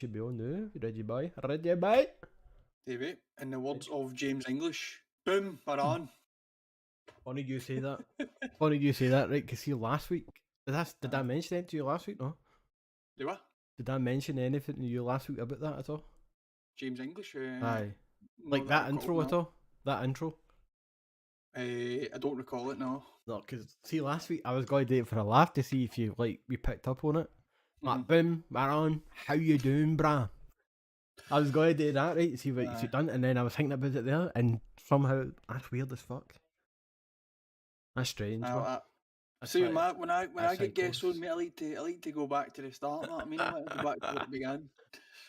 should be on now. Ready, boy? Ready, boy? Davey, in the words of James English, boom, we're on. Funny you say that. Funny you say that, right? Because see, last week, did I mention it to you last week? No. Do what? Did I mention anything to you last week about that at all? James English? Aye. No, Like that I've got intro it at all? That intro? I don't recall it now. No, because see, last week I was going to do it for a laugh to see if you we picked up on it. Like, boom, we're on. How you doing, brah? I was going to do that, right? See what you done, and then I was thinking about it there, and somehow that's weird as fuck. That's strange. See, Matt, when I get guests on me, I like to go back to the start. I mean, I like to go back to where it began.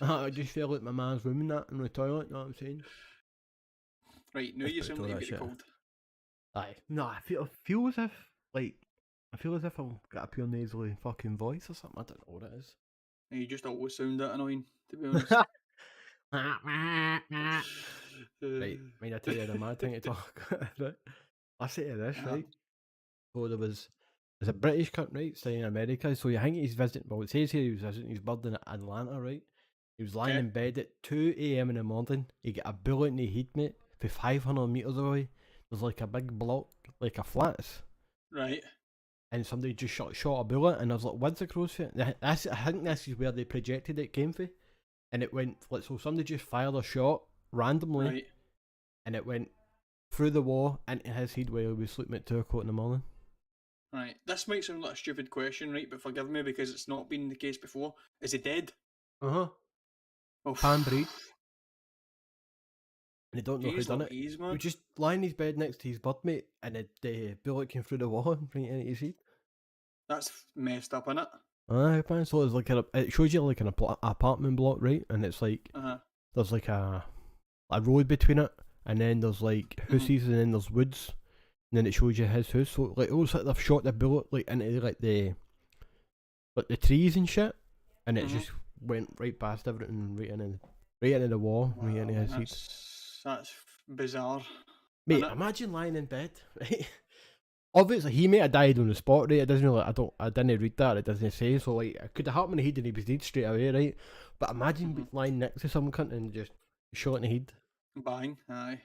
I just feel like my man's rooming that in the toilet. You know what I'm saying? Right, now you sound like you're cold. Aye, no, I feel as if I've got a pure nasally fucking voice or something. I don't know what it is. You just always sound that annoying, to be honest. Right, I mean, I tell you the mad thing to talk. Right? I say to this, right? So there's a British cunt, right, staying in America. So you think he's visiting? Well, it says here he was visiting his bird in Atlanta, right? He was lying in bed at 2 a.m. in the morning. He got a bullet in the head, mate, for 500 meters away. There's like a big block, like a flats. Right. And somebody just shot a bullet, and I was like, what's across it? I think this is where they projected it came from. And it went, like, so somebody just fired a shot randomly, right. And it went through the wall into his head while he was sleeping at 2 o'clock in the morning. Right. This might sound like a stupid question, right? But forgive me because it's not been the case before. Is he dead? Oh, can't breathe. And they don't know who done it. He was just lying in his bed next to his bird, mate, and the bullet came through the wall and right into his head. That's messed up, innit? Aye, man. So it's like it shows you like an apartment block, right? And it's like there's like a road between it, and then there's like houses, and then there's woods, and then it shows you his house. So like it looks like they've shot the bullet like into like the trees and shit, and it just went right past everything, right into the wall, right into his head. That's bizarre. Mate, imagine lying in bed, right? Obviously, he may have died on the spot, right? It doesn't really, I didn't read that, it doesn't say, so like, it could have happened in the head and he was dead straight away, right? But imagine lying next to some cunt and just shot in the head. Bang, aye.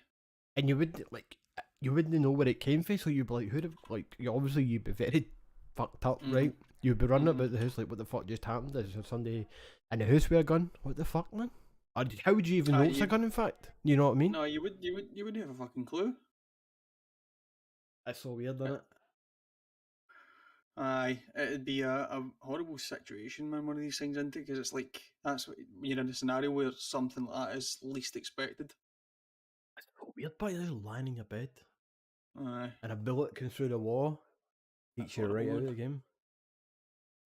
And you wouldn't know where it came from, so you'd be like, who'd have, like, you'd be very fucked up, right? You'd be running about the house like, what the fuck just happened? Is there somebody in the house with a gun? What the fuck, man? Or how would you even know it's a gun, in fact? You know what I mean? No, you wouldn't have a fucking clue. That's so weird, isn't it? Aye, it'd be a horrible situation, man, one of these things, isn't it? Because it's like, that's what, you're in a scenario where something like that is least expected. It's so weird, boy, just lying in your bed. Aye. And a bullet comes through the wall, takes you right out of the game.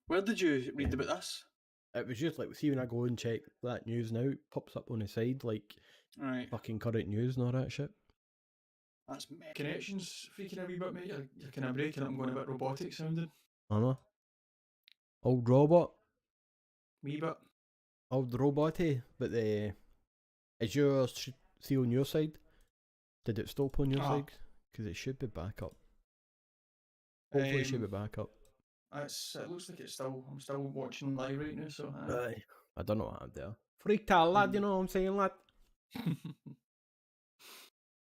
Where did you read about this? It was just like, see, when I go and check that news now, it pops up on the side, like, fucking current news and all that shit. That's connections freaking a wee bit, mate. You're kind of breaking up and going a bit robotic sounding. I know. Old robot. Wee bit. Old roboty, but is yours see on your side? Did it stop on your side? Because it should be back up. Hopefully it should be back up. It looks like I'm still watching live right now, so aye. I don't know what happened there. Freak out, lad, you know what I'm saying, lad?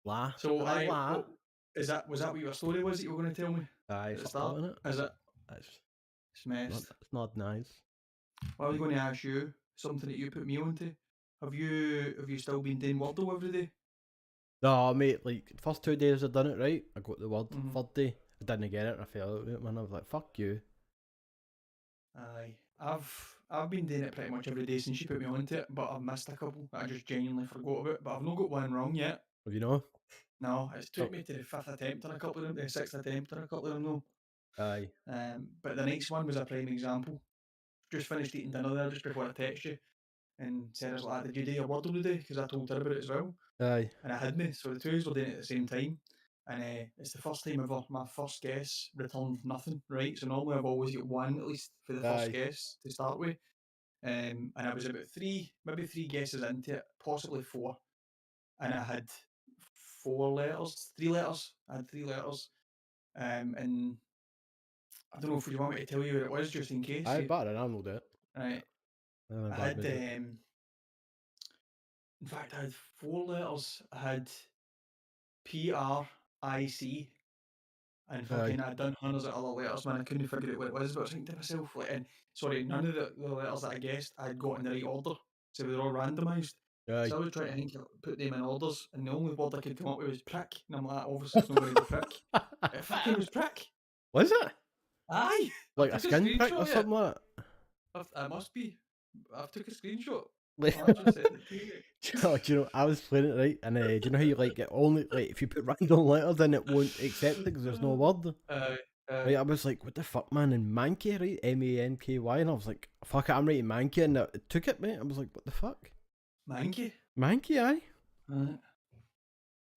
La. So was that what your story was that you were going to tell me? Aye, at the start, isn't it? Is it? It's messed. It's not nice. Well, I was going to ask you something that you put me onto. Have you still been doing Wordle every day? No, mate. Like first 2 days I done it right. I got the word. Third day I didn't get it. And I fell out of it, man. I was like, "Fuck you." Aye, I've been doing it pretty much every day since you put me onto it, but I've missed a couple that I just genuinely forgot about. But I've not got one wrong yet. Have you know? No, it's took me to the 5th attempt on a couple of them, the 6th attempt on a couple of them, though. Aye. But the next one was a prime example. Just finished eating dinner there just before I text you, and Sarah's like, "Did you do your Wordle today?" Because I told her about it as well. Aye. And I had me, so the two of us were doing it at the same time. And it's the first time ever my first guess returned nothing, right? So normally I've always got one at least for the first guess to start with. And I was about maybe three guesses into it, possibly 4. And I had 3 letters. I had 3 letters. And I don't know if you want me to tell you what it was just in case. I bet I know that. Right. I had In fact, I had 4 letters. I had PRIC, and Aye. fucking I'd done hundreds of other letters, man. I couldn't figure out what it was, but I was thinking to myself, like, and sorry, none of the letters that I guessed I had got in the right order, so they were all randomised. Aye. So I was trying to think, put them in orders, and the only word I could come up with was prick, and I'm like, obviously it's not going to be prick. It fucking was prick. Was it? Aye, I Like a took a skin prick screenshot or of it. something like I must be. I took a screenshot. that? I'll actually send it to you. Do you know, I was playing it right, and do you know how you like it only like if you put random letters in, it won't accept it because there's no word. Right, I was like, what the fuck, man? And Mankey, right? Manky, and I was like, fuck it, I'm writing Mankey, and it took it, mate. I was like, what the fuck? Mankey. Mankey, aye.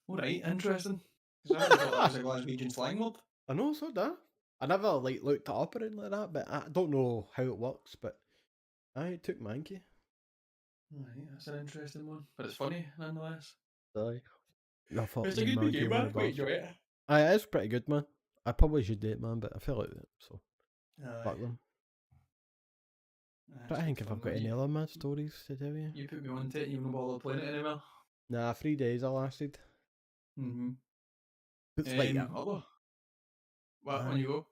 All right, interesting. 'Cause I always thought that was a Glaswegian slang word. I know, so da. I never like looked it up or anything like that, but I don't know how it works. But I took Mankey. Right, that's an interesting one, but it's funny nonetheless. Aye. I thought It's a me and good Mankey game, were man. the I quite bars. enjoy it. Aye, it is pretty good, man. I probably should do it, man, but I feel like it, so fuck Aye. them. That's But I good think if fun, I've got man. any other mad stories to tell you. You put me on to it, you've not bothered playing it anymore. Nah, 3 days I lasted. Mm-hmm. It's like, Other. What, on aye. you go?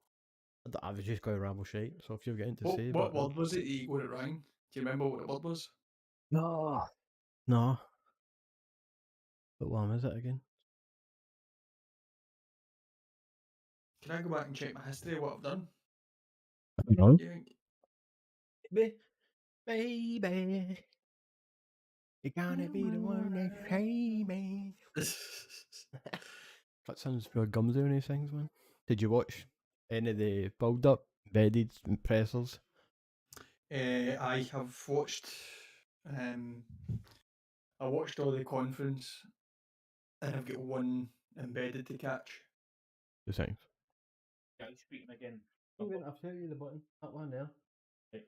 I was just going to ramble shite, so if you're getting to What, say what about word was it that you got it wrong? Do you remember what the word was? No. No. But what one is it again? Can I go back and check my history of what I've done? I don't know. Do you think? Baby, you're gonna be the one that save me. That sounds pure gumsy when he sings, man. Did you watch any of the build up, embedded pressers? I have watched. I watched all the conference, and I've got one embedded to catch. The sounds. Yeah, you speaking again. I'll tell you the button. That one there. That's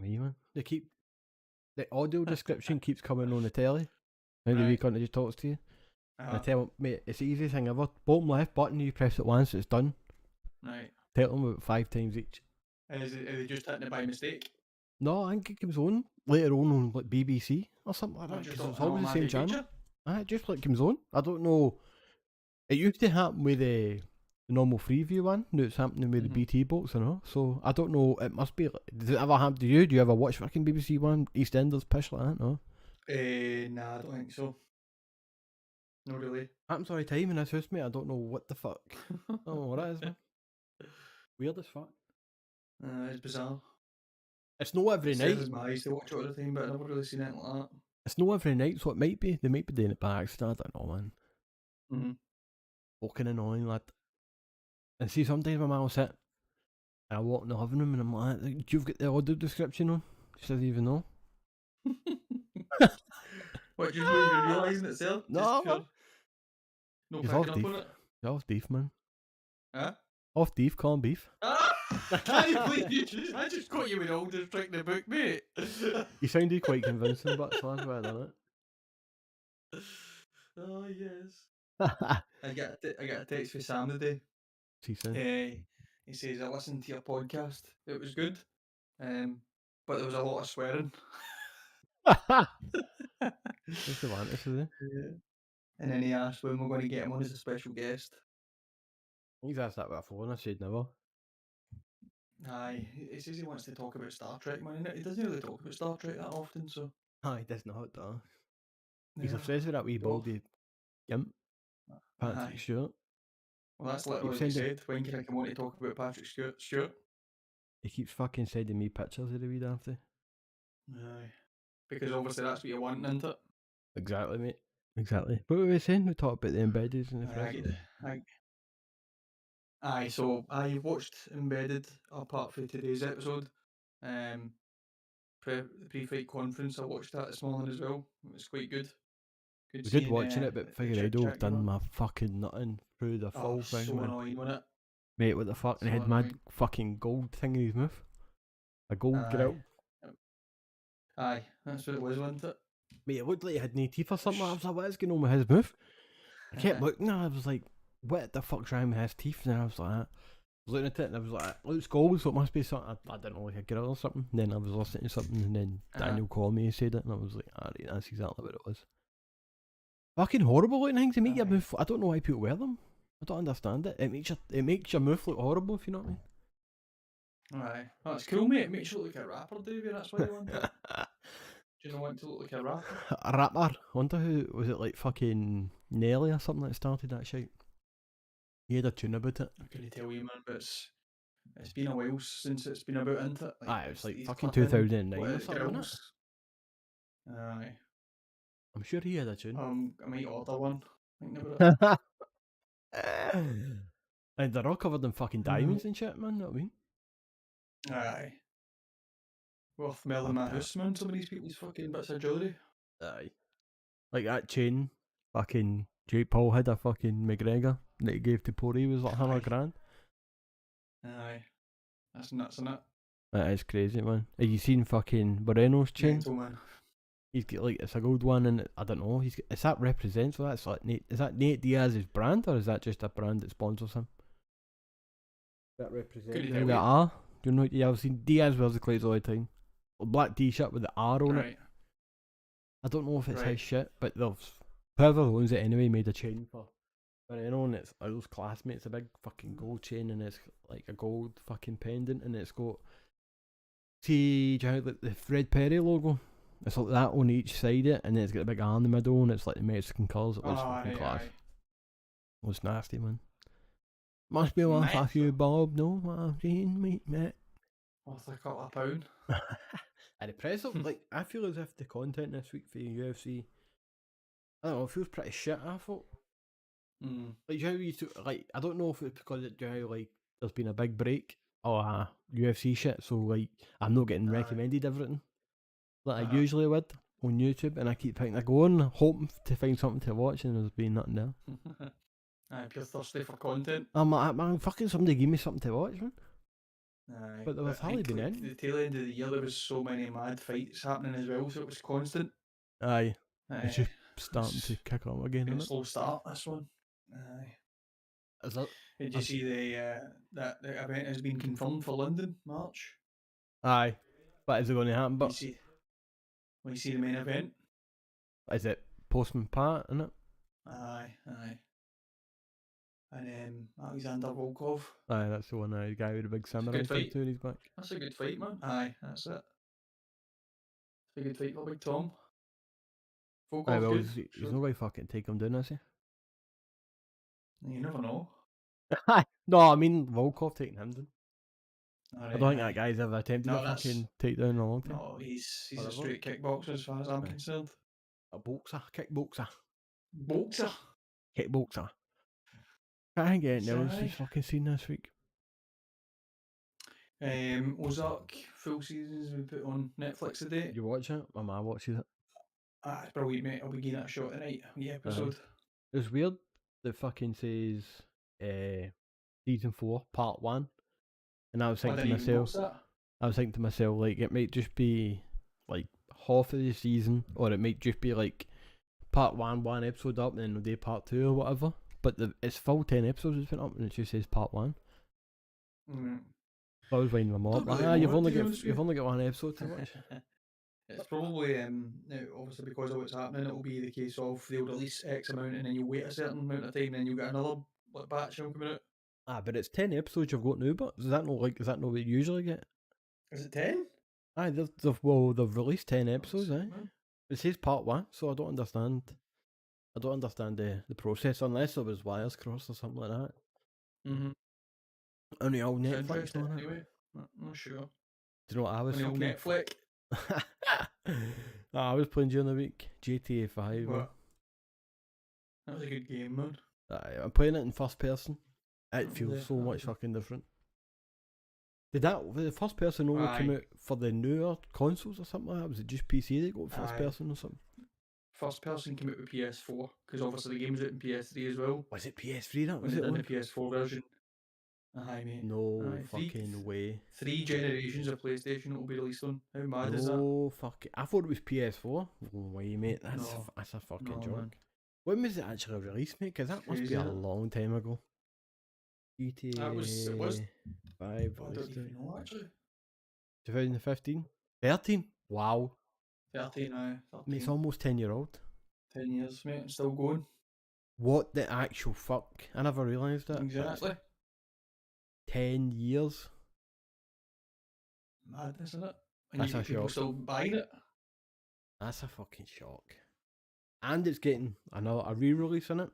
me, man. They keep the audio description keeps coming on the telly. Now the Right. week on it just talks to you. And I Uh-huh. tell them, mate, it's the easiest thing ever. Bottom left button, you press it once, it's done. Right. Tell them about 5 times each. Are they just hitting it by mistake? No, I think it comes on later on like BBC or something like Or that. just 'Cause it's an always the same automatic channel. feature? It just like comes on. I don't know. It used to happen with the normal Freeview one. Now it's happening with the Mhm. BT box, you know. So I don't know. It must be. Does it ever happen to you? Do you ever watch fucking BBC One, EastEnders, pish like that? No. Nah, I don't think so. No, really. Happens all the time in this house, mate. I don't know what the fuck. I don't know what it is, man. Weird as fuck. It's bizarre. It's no every It night. serves my eyes to watch it all the time, but I've never really seen anything like that. It's no every night, so it might be. They might be doing it by accident. I don't know, man. Mm-hmm. Fucking annoying, lad. And see, sometimes my man will sit and I walk in the living room and I'm like, you've got the audio description on? She doesn't even know. What, just not even realising it, sir? No, Just man. no He's picking off up beef. on it? You're off beef, man. Huh? Off beef, calm beef. Can you believe you? I just got you with all the trick in the book, mate. You sounded quite convincing, but so that's why I done Oh, yes. it. I got a text from Sam today. She said. He says, I listened to your podcast. It was good. But there was a lot of swearing. What's the vantage of it? Yeah. And then he asked when we're going to get him on as a special guest. He's asked that before and I said never. Aye, he says he wants to talk about Star Trek, man. He doesn't really talk about Star Trek that often, so. He does not, though. He's yeah. obsessed with that wee Go off. baldy gimp. Patrick Aye. Stewart. Well, that's literally what he said. When can I come on to talk about Patrick Stewart? He keeps fucking sending me pictures of the wee daft. Aye. Because obviously that's what you're wanting, isn't it? Exactly, mate. Exactly. What were we saying? We talked about the embedded and the freshers. Aye, so I watched Embedded apart from today's episode. Pre-fight conference, I watched that this morning as well. It was quite good. We did watching it, but Figueiredo have done my fucking nutting through the full thing, so man. annoying, wasn't it? Mate, what the fuck? And he So had mad annoying. fucking gold thing in his mouth. A gold Aye. grill. Aye, that's what it was, wasn't it? Mate, it looked like he had no teeth or something. I was like, what is going on with his mouth? I kept looking and I was like, what the fuck's wrong with his teeth? And I was like, was looking at it and I was like, it looks cool, so it must be something. I don't know, like a grill or something. Then I was listening to something and then Daniel called me and said it and I was like, alright, that's exactly what it was. Fucking horrible looking things to make your mouth. I don't know why people wear them. I don't understand it. It makes your mouth look horrible, if you know what I mean. Aye, that's cool, mate. It makes you look like a rapper, Davey. That's why you want it. Do you not want to look like a rapper? A rapper. I wonder who was it, like fucking Nelly or something that started that shit. He had a tune about it. I couldn't tell you, man, but it's been a while since it's been about, isn't it? Aye, it was like these fucking clipping, 2009 what, or something, wasn't it? girls. Aye. I'm sure he had a tune. I might order one. Thinking about it. And they're all covered in fucking diamonds and shit, man. You know what I mean? Aye. Worth more than my house, man. Some of these people's fucking bits of jewellery. Aye. Like that chain, fucking Jake Paul had a fucking McGregor that he gave to Pori was like 100 grand. Aye. That's nuts, isn't it? That is crazy, man. Have you seen fucking Moreno's chain? Mental, man. He's got like, it's a gold one and I don't know, is that represents, so that's like Nate, is that Nate Diaz's brand or is that just a brand that sponsors him? That represents the R. Do you know, yeah, I've seen Diaz wears the clothes all the time. A black t-shirt with the R on it. I don't know if it's his shit, but whoever owns it anyway made a chain for Moreno and it's Earl's classmate. It's a big fucking gold chain and it's like a gold fucking pendant and it's got, see, do you know, like the Fred Perry logo? It's like that on each side of it, and then it's got a big R in the middle, and it's like the Mexican colours. It looks fucking class. It looks nasty, man. Must be worth a few bob, no? What I've seen, mate. Worth a couple of £1. And the press up, like, I feel as if the content this week for UFC, I don't know, it feels pretty shit, I thought. Like, how you like, I don't know if it's because like, there's been a big break or UFC shit, so, like, I'm not getting recommended everything like I usually would on YouTube, and I keep thinking, I go on hoping to find something to watch, and there's been nothing there. If you're thirsty for content, I'm like, man, fucking somebody give me something to watch, man. Aye. But there was hardly been any. The tail end of the year, there was so many mad fights happening as well, so it was constant. Aye. It's just starting to kick on again, isn't it? Slow start, this one. Aye. Is that? Did you see that the event has been confirmed for London, March? Aye. But is it going to happen? But you see the main event? Is it Postman Pat, isn't it? Aye. And Alexander Volkov. Aye, that's the one. The guy with the big samurai tattoo on his back. That's a good fight, man. Aye, that's it. It's a good fight for Big Tom. Volkov's good. He's not going to fucking take him down, is he? You never know. No, I mean Volkov taking him down. I don't think that guy's ever attempted a fucking takedown in a long time. No, he's a straight kickboxer as far as I'm concerned. A boxer, kickboxer. Boxer? Kickboxer. I think anything else he's fucking seen this week. Ozark full seasons we put on Netflix today. You watch it? My ma watches it. It's brilliant, mate. I'll be giving it a shot tonight. The episode. It's weird that fucking says season 4, part 1. And I was thinking to myself, like, it might just be like half of the season, or it might just be like part 1 episode up, and then they'll do part 2 or whatever. But it's full 10 episodes it's been up, and it just says part 1. I was winding my mom up. You've only got 1 episode to watch. It's probably obviously because of what's happening, it'll be the case of they'll release X amount, and then you'll wait a certain amount of time, and then you'll get another batch of them coming out. But it's 10 episodes you've got now, but is that not what you usually get? Is it 10? They've released 10 episodes, It says part 1, so I don't understand. I don't understand the process, unless there was wires crossed or something like that. Only old Netflix on it. Anyway, not sure. Do you know what I was fucking... Netflix. I was playing during the week. GTA 5. What? That was a good game, man. I'm playing it in first person. It feels so much fucking different. Did the first person only come out for the newer consoles or something like that? Was it just PC that got first person or something? First person came out with PS4, because obviously the game's out in PS3 as well. Was it PS3 that was it? The PS4 version. Aye, mate. No fucking way. 3 generations of PlayStation it will be released on. How mad is that? No fucking. I thought it was PS4. No way, mate. That's a fucking joke. Man. When was it actually released, mate? Because that must be a long time ago. It was. GTA 5 Oh, I don't released even date. know actually. 2015? 13? Wow. 13, I mean, it's 13. almost 10-year-old. 10 years, mate. I'm still going. What the actual fuck? I never realised that. Exactly. 10 years? Mad, isn't it? And That's you a get people shock. still buying it. That's a fucking shock. And it's getting a re-release in it.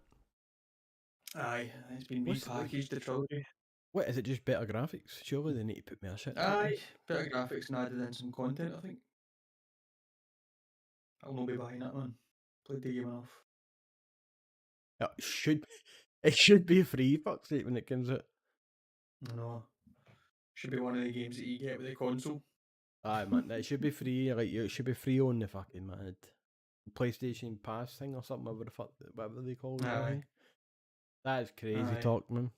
Aye, it's been What's repackaged, the trilogy. What is it? Just better graphics? Surely they need to put more shit into Aye, it. bit of graphics and added in some content, I think. I'll not be buying it, man. Played the game enough. It should be free, fuck's sake, when it comes out. I know. Should be one of the games that you get with the console. Aye, man, it should be free. Like, it should be free on the fucking mad PlayStation Pass thing or something. Whatever they call it. Aye. That is crazy Aye. talk, man.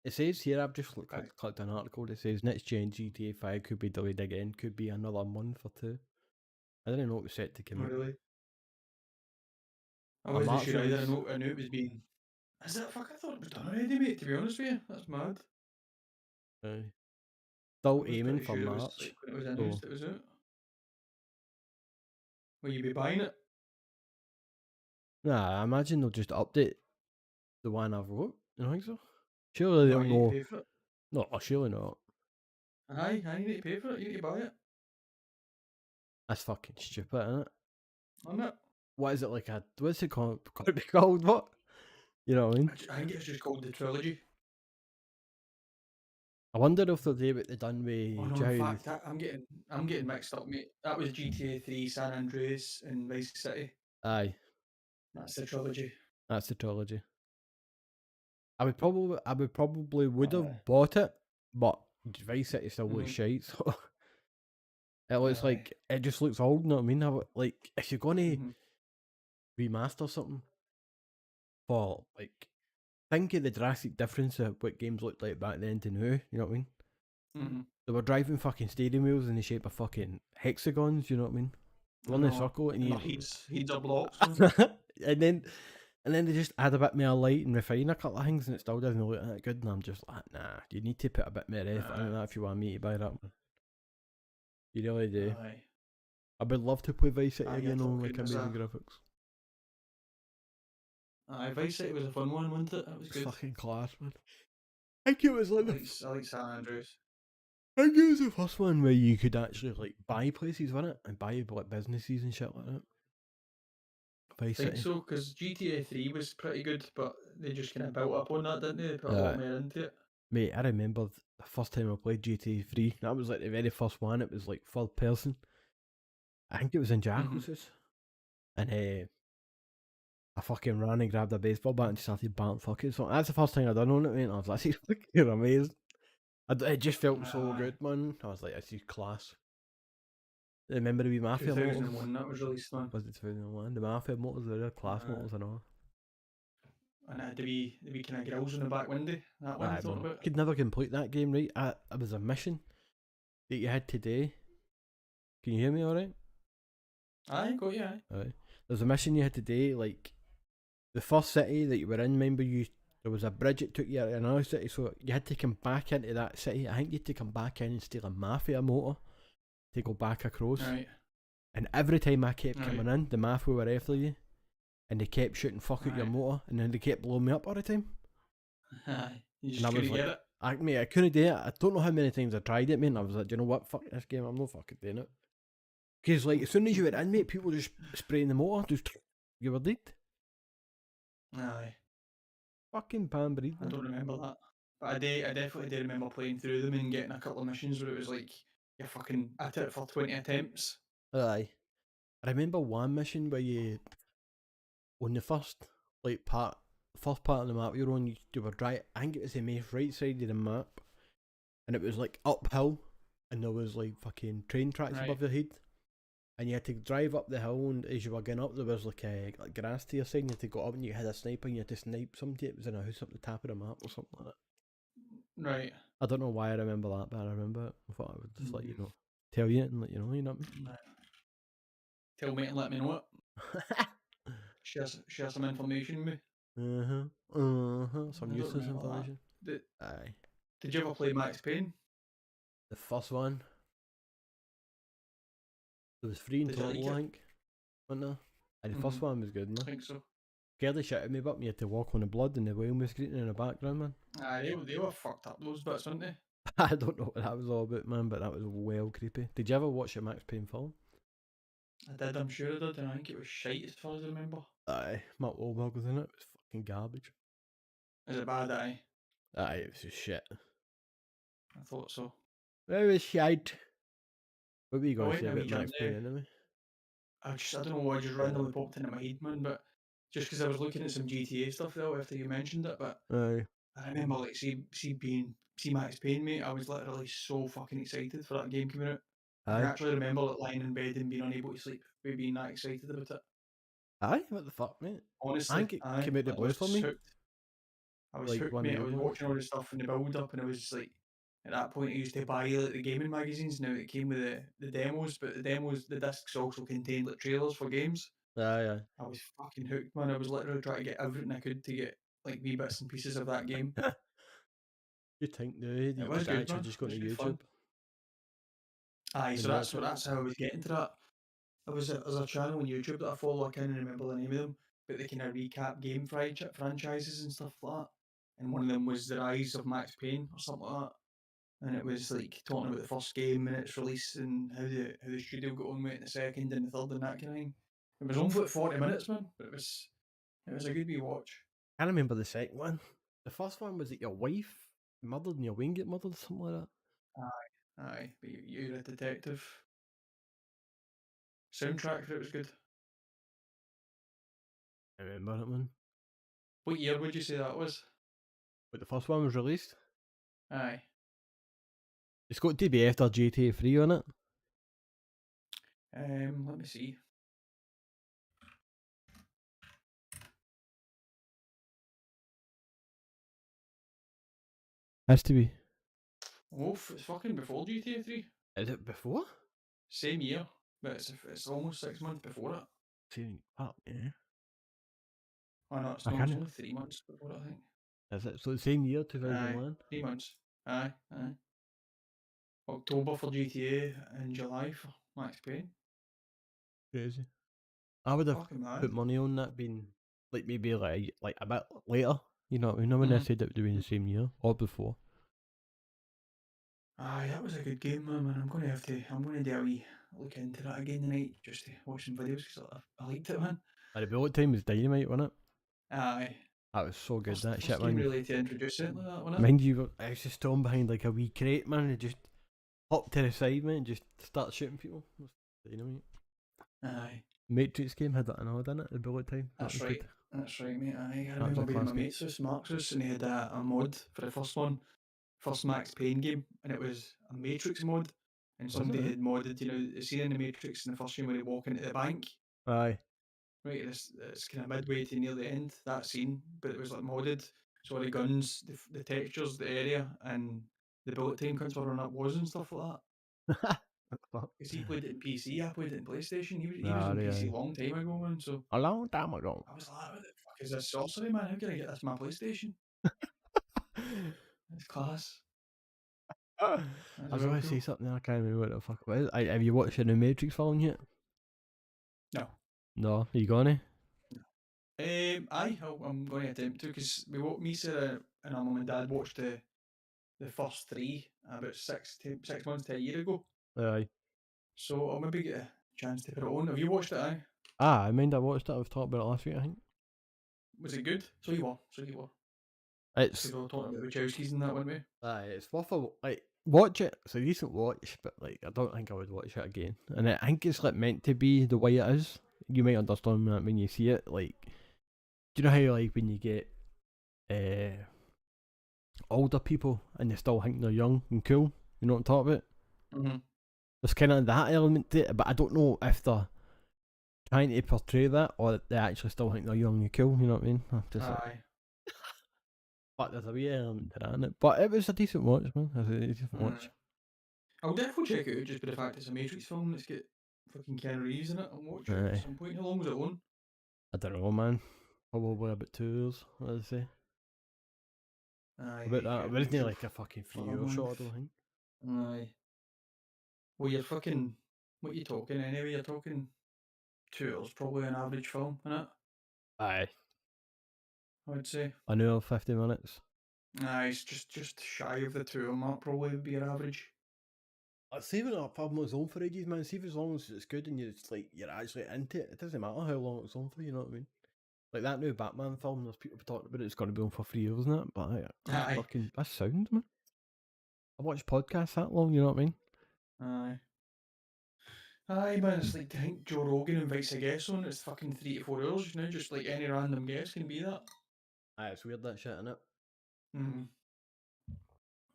It says here, I've just Aye. clicked an article that says next gen GTA 5 could be delayed again. Could be another month or two. I didn't know it was set to come Oh, out. really? I A wasn't March sure either. release. I knew it was being. Is that fuck? I thought it was done already, mate. To be honest with you, that's mad. Still I was aiming pretty for sure it was March. like when it was announced, it was out. Will you be buying it? Nah, I imagine they'll just update the one I've wrote. You don't think so? Surely they No, don't you need know. to pay for it. No, surely not. Aye, you need to pay for it. You need to buy it. That's fucking stupid, isn't it? I'm it. What is it like what's it called? Called what? You know what I mean? I think it's just called the trilogy. I wonder if they'll do what they done with Oh no, in fact, I'm getting mixed up, mate. That was GTA 3, San Andreas, and Vice City. Aye, That's the trilogy. that's the trilogy. I would probably would have Aye. bought it, but Vice City still looks Mhm. shite. So it looks Aye. like it just looks old. You know what I mean? Like if you're gonna Mhm. remaster something for like, think of the drastic difference of what games looked like back then to now. You know what I mean? Mhm. They were driving fucking steering wheels in the shape of fucking hexagons. You know what I mean? One in a circle, and you he's a blocks. and then they just add a bit more light and refine a couple of things, and it still doesn't look that good. And I'm just like, nah, you need to put a bit more effort into that if you want me to buy that. You really do. Aye. I would love to play Vice City Aye, again you're on like talking, amazing graphics. Aye, Vice City was a fun one, wasn't it? That was It's good. fucking class, man. I think it was like I like San Andreas. I think it was the first one where you could actually like buy places, wasn't it? And buy like businesses and shit like that. I Vice think City. so, because GTA 3 was pretty good, but they just kind of built up on that, didn't they? They put a lot more into it. Mate, I remember the first time I played GTA 3. That was like the very first one. It was like third person. I think it was in Jacobs's. And I fucking ran and grabbed a baseball bat and started batting fucking. So that's the first thing I done on it, mate. And I was like, fucking amazed. It just felt so good, man. I was like, this is class. Remember the wee Mafia motors? 2001 that was released, man. Was it 2001? The Mafia motors, the real class motors and all. And it had to be kind of grills in the back window. That one I thought about. Could never complete that game, right? It was a mission that you had today. Can you hear me alright? Aye, got you, aye. Alright. There's a mission you had today, like the first city that you were in, remember there was a bridge that took you out of another city, so you had to come back into that city. I think you had to come back in and steal a Mafia motor to go back across. Right. And every time I kept coming in, the Mafia were after you. And they kept shooting fuck at your motor, and then they kept blowing me up all the time. Aye. You just couldn't get it. I couldn't do it. I don't know how many times I tried it, mate, and I was like, do you know what? Fuck this game, I'm not fucking doing it. Because, like, as soon as you were in, mate, people just spraying the motor, you were dead. Aye. Fucking pan breed. I don't remember that. But I definitely do remember playing through them and getting a couple of missions where it was like, you're fucking at it for 20 attempts. Aye. I remember one mission where you, on the first part of the map you're on, you were driving, I think it was the right side of the map, and it was like uphill, and there was like fucking train tracks above your head, and you had to drive up the hill, and as you were going up there was like grass to your side, and you had to go up and you had a sniper and you had to snipe somebody. It was in a house up the top of the map or something like that. Right. I don't know why I remember that, but I remember it. I thought I would just let you know, tell you and let you know what I mean? Right. Tell me and let me know it. Share some information with me. Some useless information. Aye. Did you ever play Max Payne? The first one. There was 3 in Did you total, like I it? think. Wasn't there? Aye, the first one was good, I man. think so. Scared the shit out of me, but me had to walk on the blood and the whale was screaming in the background, man. Aye, they were fucked up, those bits, weren't they? I don't know what that was all about, man, but that was well creepy. Did you ever watch a Max Payne film? I did, I'm sure I did, and I think it was shite as far as I remember. Aye, Mark Wahlberg was in it. It was fucking garbage. Is it bad? Aye. Aye, it was just shit. I thought so. It was shite. What were you I going to went say a wee about jump Max Payne there. anyway? I don't know why, just randomly popped into my head, man, but just because I was looking at some GTA stuff though after you mentioned it, but Aye. I remember like see Max Payne, mate, I was literally so fucking excited for that game coming out. I Aye. actually remember like lying in bed and being unable to sleep, with being that excited about it. Aye, what the fuck, mate? I Honestly, think it came out the I blue was for me. hooked. I was Like hooked, one mate. I year was ago. watching all the stuff in the build up, and I was like, at that point, I used to buy like the gaming magazines. Now it came with the demos, but the discs also contained like trailers for games. Aye, aye. I was fucking hooked, man. I was literally trying to get everything I could to get like wee bits and pieces of that game. You think now It you was could good, actually man. just It go to was good fun. YouTube Aye, so and watch it? that's how I was getting to that. There's a channel on YouTube that I follow. I can't remember the name of them, but they kind of recap game franchises and stuff like that. And one of them was The Rise of Max Payne or something like that. And it was like talking about the first game and its release and how the studio got on with it in the second and the third and that kind of thing. It was only for like 40 minutes, man, but it was a good wee watch. I remember the second one. The first one was it your wife murdered and your wing get murdered, something like that. Aye, but you're a detective. Soundtrack for it was good. I remember it, man. What year would you say that was? But the first one was released. Aye. It's got to be after GTA 3 on it. Let me see. Has to be. Oh, it's fucking before GTA 3. Is it before? Same year, but it's almost 6 months before it. Oh, yeah. Oh no, it's I not. It's can't. only 3 months before it, I think. Is it? So the same year, Aye, 2001? 3 months. Aye. October for GTA and July for Max Payne. Crazy. I would have Fucking mad. put money on that being like maybe like a bit later. You know what I mean? When I said it would have been the same year or before. Aye, that was a good game, man. I'm gonna do a wee look into that again tonight just to watch some videos because I liked it, man. The bullet time was dynamite, wasn't it? Aye. That was so good. That First shit, game man. really to introduce it like that, wasn't it? Mind you, I was just thrown behind like a wee crate, man, and just hop to the side, man, and just start shooting people. Dynamite. Aye. Matrix game had that and all, didn't it? The bullet time. That's was right. good. That's right, mate. I That was remember a being at my class game. mate's house, Mark's house, and he had a mod for the first one, first Max Payne game, and it was a Matrix mod. And Was somebody it? had modded, the scene in the Matrix in the first game where they walk into the bank. Aye. Right, it's kind of midway to near the end, that scene, but it was like modded. So the guns, the textures, the area, and the bullet time counts were on up was and stuff like that. Because he played it in PC, I played it in PlayStation. He was on PC a long time ago, man. So a long time ago. I was like, what the fuck is this sorcery, man? How can I get this on my PlayStation? It's class. I was going to say something, I can't remember what the fuck it was. Have you watched the new Matrix film yet? No. No, are you gonna? I'm going to attempt to because me, Sarah, and our mum and dad watched the first 3 about 6 months to a year ago. Aye. So I'll maybe get a chance to put it on. Have you watched it? Aye. I watched it. I've talked about it last week, I think. Was it good? So you were. It's We were talking about the Wachowskis and that, weren't we? aye, it's worth a watch it. It's a decent watch, but I don't think I would watch it again. And I think it's meant to be the way it is. You might understand that when you see it. Do you know how when you get older people and they still think they're young and cool? You know what I'm talking about? Mm-hmm. There's kind of that element to it, but I don't know if they're trying to portray that or they actually still think they're young and cool. You know what I mean? Aye. But there's a wee element to that in it. But it was a decent watch, man. It was a decent watch. I'll definitely check it out just by the fact it's a Matrix film that's got fucking Keanu Reeves in it. I'll watch it at some point. How long was it on? I don't know, man. Probably about 2 years, I'd say. Aye, About that, it wasn't usual like a fucking 3 film hour length. shot, I don't think. Aye. Well, you're fucking. What you talking anyway? You're talking 2 hours, probably an average film, innit? Aye. I would say. An hour, 50 minutes. Aye, it's just shy of the 2 hour mark, probably would be your average. I'd say when a film was on for ages, man, see if as long as it's good and you're actually into it, it doesn't matter how long it's on for, you know what I mean? Like that new Batman film, there's people talking about it's going to be on for 3 years and that, but Aye. that's sound, man. I watch podcasts that long, you know what I mean? Aye. Aye, man, it's like, I think Joe Rogan invites a guest on, it's fucking 3 to 4 hours, just like any random guest can be that. Aye, it's weird that shit, innit?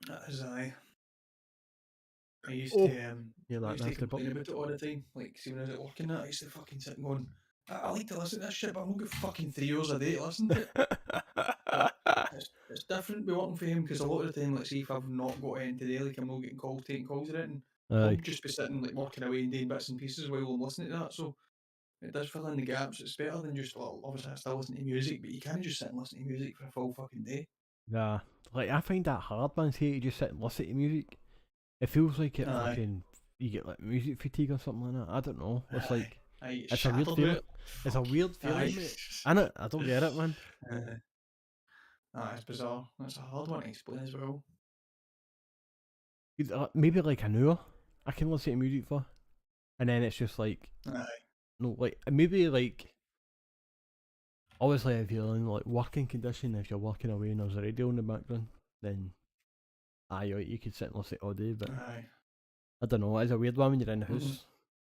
That is aye. I used Oh, to yeah, I that used to nasty complain pup. about it all the time. Like, see when I was at work and that, I used to fucking sit and going, I like to listen to this shit, but I'm not got fucking 3 hours a day to listen to it. But it's different be working for him because a lot of the time, like, see if I've not got anything today, like I'm not getting calls, taking calls or anything, I'll Aye. just be sitting like working away and doing bits and pieces while I'm listening to that. So it does fill in the gaps. It's better than just, well, obviously I still listen to music, but you can't just sit and listen to music for a full fucking day. Nah, like I find that hard, man, see to just sit and listen to music. It feels like it Aye. fucking, you get like music fatigue or something like that. I don't know. It's like, Aye, it's a weird shattered feeling. with it. It's a weird feeling, Aye. mate. Innit? I don't get it, man. It's bizarre. That's a hard one to explain as well. Maybe like an hour I can listen to music for. And then it's just like, Aye. no, like, maybe like, obviously if you're in like working condition, if you're working away and there's a radio in the background, then aye, you could sit and listen all day, but Aye. I don't know, it's a weird one when you're in the house Mhm.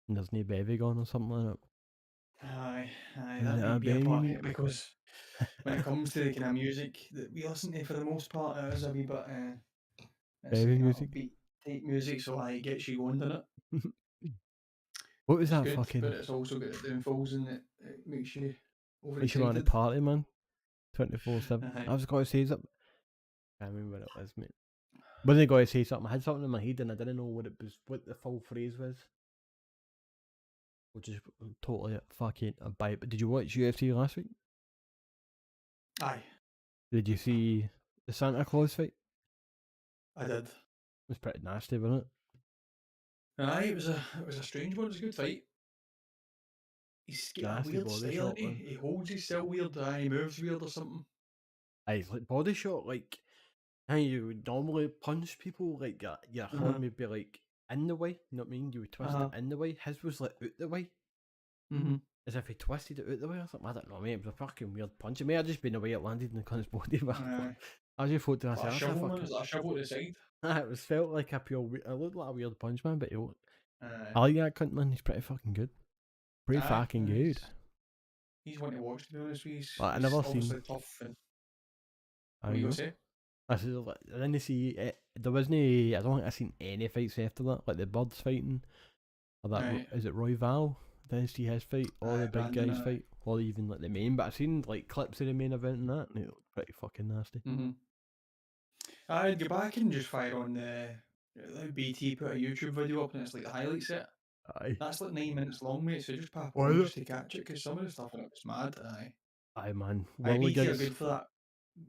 and there's no bevy going or something like that. Aye, Is that it might a be a baby, part of mate? it because when it comes to the kind of music that we listen to for the most part, it is a wee bit, it's Baby kind of music. upbeat type music, so it gets you going, doesn't it? What was It's that good, fucking, but it's also got the downfalls and it makes you makes you want to overexcited. party, man? 24/7. Aye. I was going to say something. I can't remember what it was, mate. Wasn't going to say something. I had something in my head and I didn't know what the full phrase was. Which is totally fucking a bite. But did you watch UFC last week? Aye, Did you see the Santa Claus fight? I did. It was pretty nasty, wasn't it? Aye, it was a strange one. It was a good fight. He's got a Nasty weird body style, shot, innit he? man. He holds himself weird. Aye, he moves weird or something. Aye, it's like body shot, like how you would normally punch people, like your Uh-huh. hand would be like in the way, you know what I mean? You would twist it in the way. His was like out the way. Mm-hmm. As if he twisted it out the way or something. I don't know, mate. It was a fucking weird punch. It may have just been the way it landed in the cunt's body, but Aye. I just thought to Like a myself, shovel, man. It was like a shovel to the side. it was felt like a pure. It looked like a weird punch, man, but I Aye. like that cunt, man. He's pretty fucking good. Pretty fucking good. He's one to watch, to be honest with you. I He's never obviously seen. tough. And I what you know. gonna say? I said, like, I didn't see. There wasn't. I don't think I seen any fights after that. Like the Birds fighting, or that Aye. is it Roy Val? Didn't see his fight, or the big Brandon, guys aye. fight, or even like the main. But I've seen like clips of the main event and that, and it looked pretty fucking nasty. Mm-hmm. I'd go back and just fire on the BT put a YouTube video up and it's like the highlight set. Aye. That's like 9 minutes long, mate. So just pop Oh, on is just to catch it because some of the stuff in it was mad. Aye. Aye, man. Aye, BT are Whirligigs. good for that.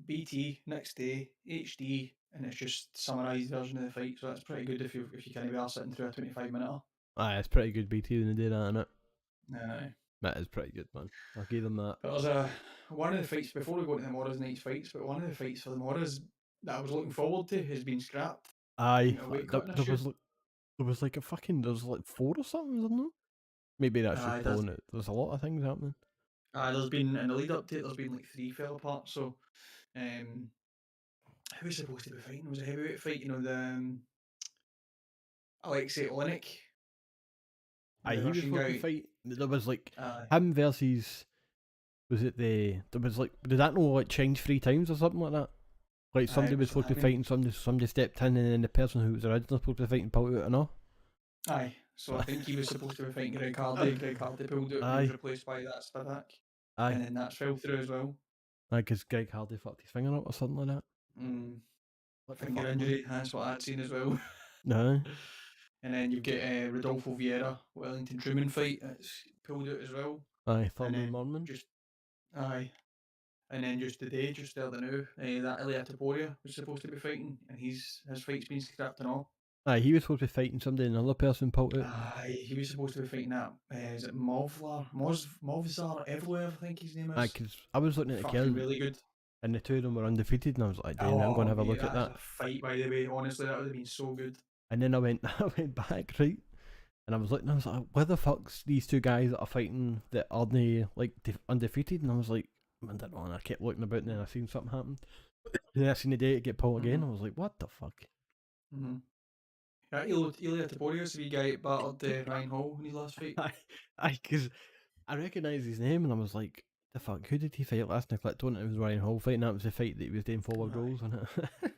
BT next day HD and it's just summarised version of the fight. So that's pretty good if you can be sitting through a 25-minute. Aye, it's pretty good BT when they do that, innit? Aye. That is pretty good, man. I'll give them that. But there's one of the fights before we go into tomorrow's night's fights, but one of the fights for tomorrow's that I was looking forward to has been scrapped. Aye, A weight there, cutting there issue. was like, there's like 4 or something, isn't there? Maybe that's just blowing it. There's a lot of things happening. There's been in the lead up to it. There's been like 3 fell apart. So, who was supposed to be fighting? It was a heavyweight fight. You know the Alexei Olenek. Aye, he was supposed to fight. There was like him versus. Was it there was like, did that not like change 3 times or something like that? Like somebody was supposed to fight and somebody stepped in and then the person who was originally supposed to fight and pulled out and all. Aye, so I think he was supposed to be fighting Greg Hardy. Greg Hardy pulled out and he was replaced by that Spivak. Aye. And then that fell through as well. Aye, because Greg Hardy fucked his finger up or something like that. Finger injury, that's what I'd seen as well. No. And then you get Rodolfo Vieira, Wellington Truman fight, it's pulled out as well. Aye, Thurman Mormon. Aye. And then just today, just the other now, that Ilya Taporia was supposed to be fighting, and his fight's been scrapped and all. Aye, he was supposed to be fighting somebody, and another person pulled out. He was supposed to be fighting that. Is it Movzar Evloev? I think his name is. Aye, because I was looking at the fucking kid, really good. and the two of them were undefeated, and I was like, damn, I'm going to have a look at that. A fight, by the way. Honestly, that would have been so good. And then I went back, right, and I was looking, I was like, where the fuck's these two guys that are fighting that are they like undefeated? And I was like, I don't know, and I kept looking about, and then I seen something happen. Then I seen the day it get pulled again. I was like, what the fuck? Yeah, Ilya Taborius, the guy that battled Ryan Hall in his last fight. Because I recognised his name, and I was like, the fuck, who did he fight last? And I clicked on it, it was Ryan Hall fighting. That was the fight that he was doing forward rolls, wasn't it?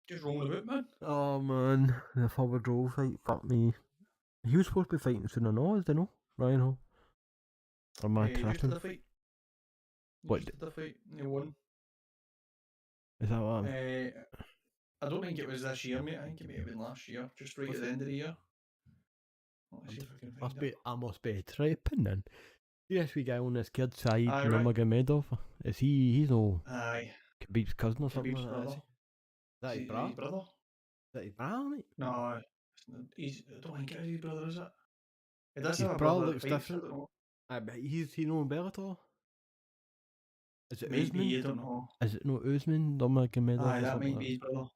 Just rolling about, man. Oh man, the forward roll fight, fuck me. He was supposed to be fighting soon enough, do you know? Ryan Hall. Or am I tripping? The fight. What? Just the fight. He won. Is that what I don't think it was this year, mate. I think it may have been last year, just right at the end of the year. Let's see if I can find it. I must be tripping then. See this wee guy on this kid side, Aye, Nurmagomedov. Is he's no Aye. Khabib's cousin or something Khabib's like that, is brother. he? Is that his His brother? brother? Is that his brother, mate? No, I don't think it is his brother, is it? It does His have a brother brother looks that fights, different. I don't know. I bet he no Bellator. Is it Maybe, Usman? I don't know. Is it no Usman? Nurmagomedov Aye, or that something might like be his brother.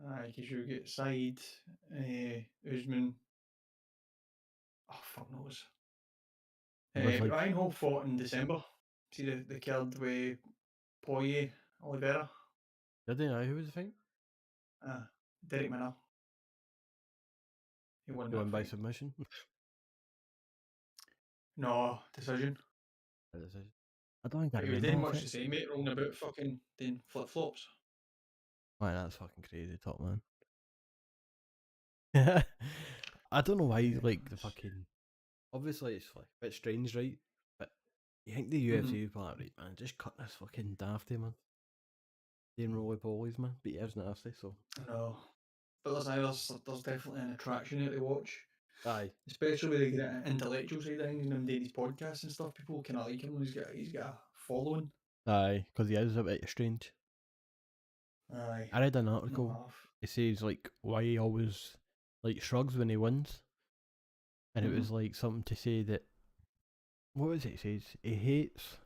Aye, because you get Said, Usman. Oh, fuck knows. like, Ryan Hall fought in December. See the kid with Poirier, Oliveira. did he know who was the thing? Derek Minner. He won He won that by fight. submission. No, decision. I don't think I He was remember doing that much fight. the same, mate, rolling about fucking doing flip flops. Why, that's fucking crazy, top man. I don't know why like the fucking. Obviously, it's like a bit strange, right? But you think the UFC is like, right, man, just cut this fucking dafty, man. Doing roly polies, man. But yeah, it's nasty, so. No. But there's definitely an attraction here to watch. Aye. Especially with the intellectual side of things and him doing his podcasts and stuff. People kind of like him. He's got a following. Aye, because he is a bit strange. Aye. I read an article. It says like why he always like shrugs when he wins, and it was like something to say that. What was it? It says he hates.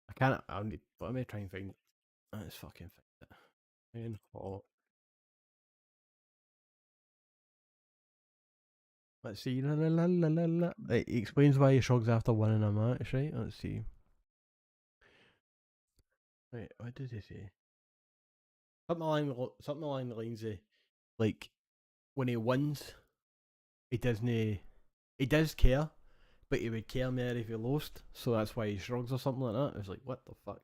I can't. Let me try and find it. Let's fucking find it. Ryan Hall. Let's see. La, la, la, la, la, la. Right, he explains why he shrugs after winning a match. Right. Let's see. Right. What did he say? Something along the lines of like when he wins, he doesn't. He does care, but he would care more if he lost. So that's why he shrugs or something like that. It's like, what the fuck?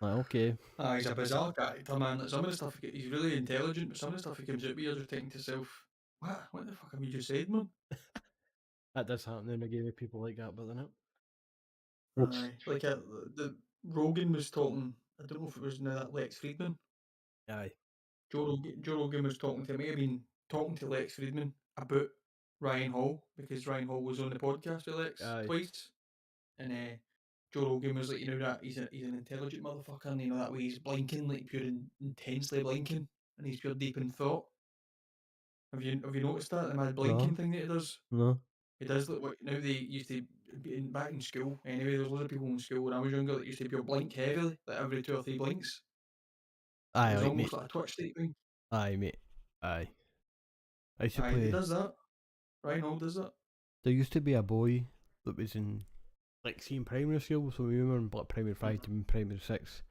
Like, okay. He's a bizarre character, man. Like, some of the stuff he's really intelligent, but some of the stuff he comes out with, you're just thinking to yourself, what the fuck have you just said, man? That does happen in a game with people like that, doesn't it? Aye. Like the Rogan was talking. I don't know if it was now that Lex Friedman. Aye. Joe Rogan was talking to me. I've been talking to Lex Friedman about Ryan Hall because Ryan Hall was on the podcast with Lex twice, and Joe Rogan was like, you know that he's an intelligent motherfucker, and you know that way he's blinking, like pure intensely blinking, and he's pure deep in thought. Have you noticed that the mad blinking thing that he does? No. It does look like now they used to be back in school. Anyway, there's loads of people in school when I was younger that used to be blink heavily, like every 2 or 3 blinks. Aye, it was like, almost mate. like a Twitch type thing. Aye, mate. Aye. I used to Aye, play. he does that. Ryan Hall does that. There used to be a boy that was in, like, seeing primary school, so we were in like, primary 5 to primary 6.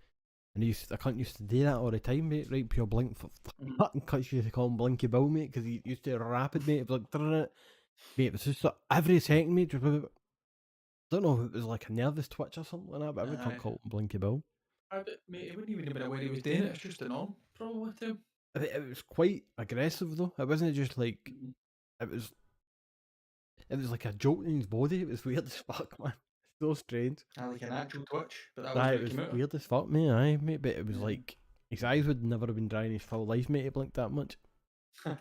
And I can't used to do that all the time, mate. Right, pure blink for fucking cuts used to call him Blinky Bill, mate, because he used to rapid, mate. It was like, mate, it was just like, every second, mate. Just, I don't know if it was like a nervous twitch or something like that, but every time called him Blinky Bill. Mate, it wouldn't even have been aware he was doing it. It's just the norm, probably too. It was quite aggressive though. It wasn't just like it was like a joke in his body. It was weird as fuck, man. So strange. Like an actual twitch, but that was it was weird as fuck, mate. Aye, mate, but it was like his eyes would never have been dry in his full life, mate. He blinked that much. Couldn't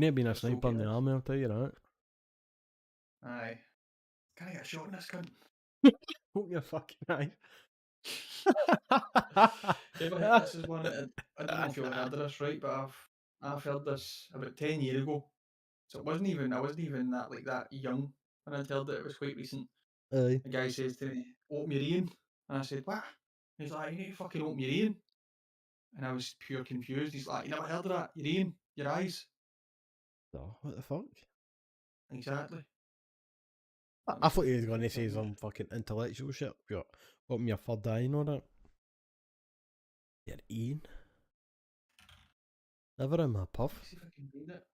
have been a sniper in the army, I'll tell you that. Aye. Can I get a shot in this cunt? Open your fucking eyes. This is one. I don't know if you've heard of this, right? But I've heard this about 10 years ago. So I wasn't even that that young when I heard it. It was quite recent. Aye. The guy says to me, "Open your ear," and I said, "What?" He's like, "You need to fucking open your ear." And I was pure confused. He's like, "You never heard of that? Your ear, your eyes." So, what the fuck? Exactly. I thought he was going to say some fucking intellectual shit. Open your third eye and all that. Your Ian. Never in my puff. See if I can read it.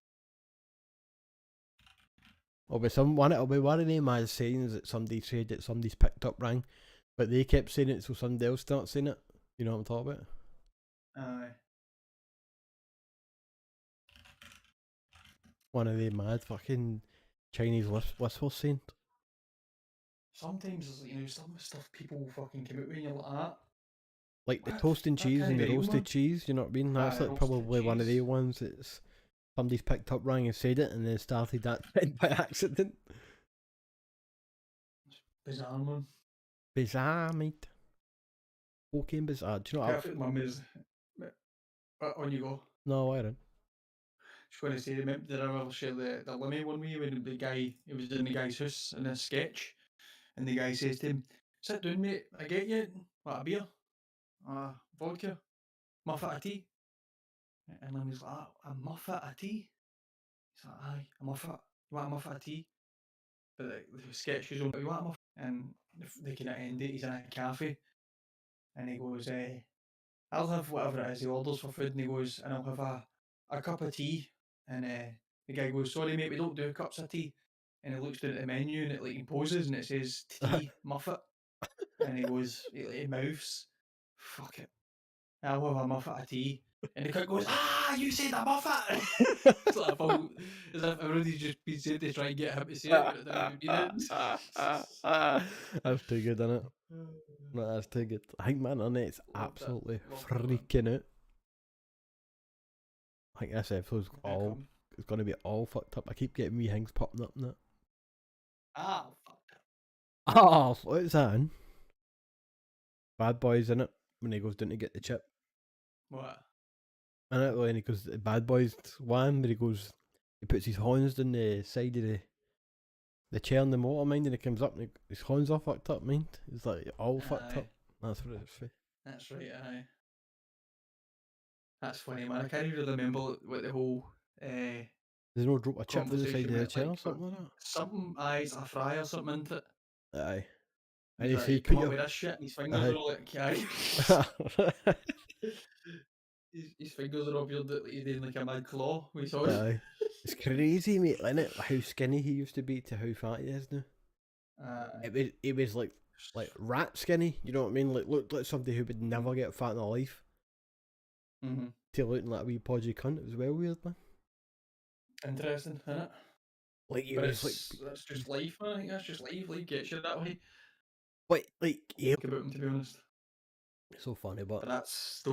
It'll be one of them as sayings that somebody said that somebody's picked up rang, but they kept saying it so somebody else starts saying it. You know what I'm talking about? Aye. One of them mad fucking Chinese whispers saying. Sometimes some stuff people fucking come out with and you're like that. Like the toast and cheese and the roasted cheese, you know what I mean? That's like probably one of the ones that's somebody's picked up, rang and said it and then started that by accident. Bizarre, man. Bizarre, mate. Fucking bizarre. Do you know what? Perfect mum is. On you go. No, I don't. Just going to say, did I ever share the Limmy one with you when the guy, he was in the guy's house in a sketch, and the guy says to him, "Sit down, mate, I get you. What, a beer? Vodka? Muffet of tea?" And Limmy's like, "A muffet of tea?" He's like, "Aye, a muffet. You want a muffet of tea?" But the sketch goes on, "You want a muffet?" And they kind of end it, he's in a cafe, and he goes, "I'll have whatever it is he orders for food," and he goes, "And I'll have a cup of tea." And the guy goes, "Sorry mate, we don't do cups of tea." And he looks down at the menu and it like imposes and it says tea muffet. And he goes, he mouths, "Fuck it, I'll have a muffet of tea." And the cook goes, "Ah, you said a muffet!" It's like as if everybody's just been said to try and get him to say it, but it never been it. That's too good, isn't it? No, that's too good. I think my internet's absolutely freaking out. I think this episode's it's going to be all fucked up. I keep getting wee things popping up in it. Fucked up. Oh, what's that in? Bad Boys in it when he goes down to get the chip. What? In it, when he goes to Bad Boys 1, where he puts his horns down the side of the chair in the motor, mind, and he comes up and his horns are fucked up, mind. It's like all fucked up. That's what it's for. That's right, aye. That's funny, man. I can't even remember what the whole there's no drop a chip to the side of the chair or something like that? Something, it's a fry or something into it. Aye. And he said, "Come up with this shit," and his fingers are all like, aye. His fingers are all weird that he's doing like a mad claw with his horse. Aye. It's crazy, mate, isn't it? How skinny he used to be to how fat he is now. It was like rat skinny, you know what I mean? Like looked like somebody who would never get fat in their life. Mm-hmm. To looking like a wee podgy cunt. It was well weird, man. Interesting, isn't it? Like it was like that's just life, man. I think that's just life. Life gets you that way. Like yeah. Think about him, to be honest. So funny, but that's the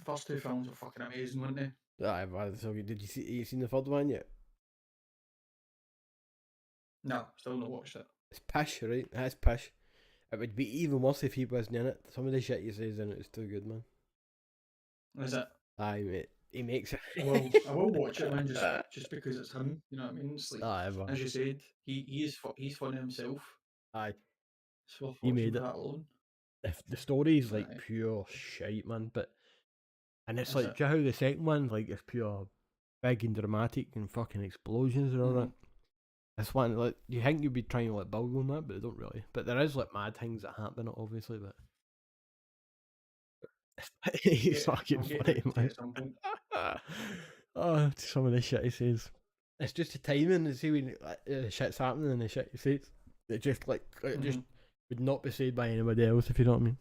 first two films were fucking amazing, weren't they? Aye, so did you seen the third one yet? No, still not watched it. It's pish, right? That's pish. It would be even worse if he wasn't in it. Some of the shit he says in it is too good, man. Is it? Aye, mate. He makes it. Well, I will watch it, man, just because it's him. You know what I mean? It's like, as you said, he's funny himself. Aye. So he made it. That alone. The story's like pure shite, man. And it's like, do you know how the second one, like, it's pure big and dramatic and fucking explosions and all that. This one, like, you think you'd be trying to like build on that, but they don't really. But there is like mad things that happen, obviously. But he's fucking funny, man. Oh, some of the shit he says. It's just the timing. You see when shit's happening and the shit he says, it just like just would not be said by anybody else, if you know what I mean.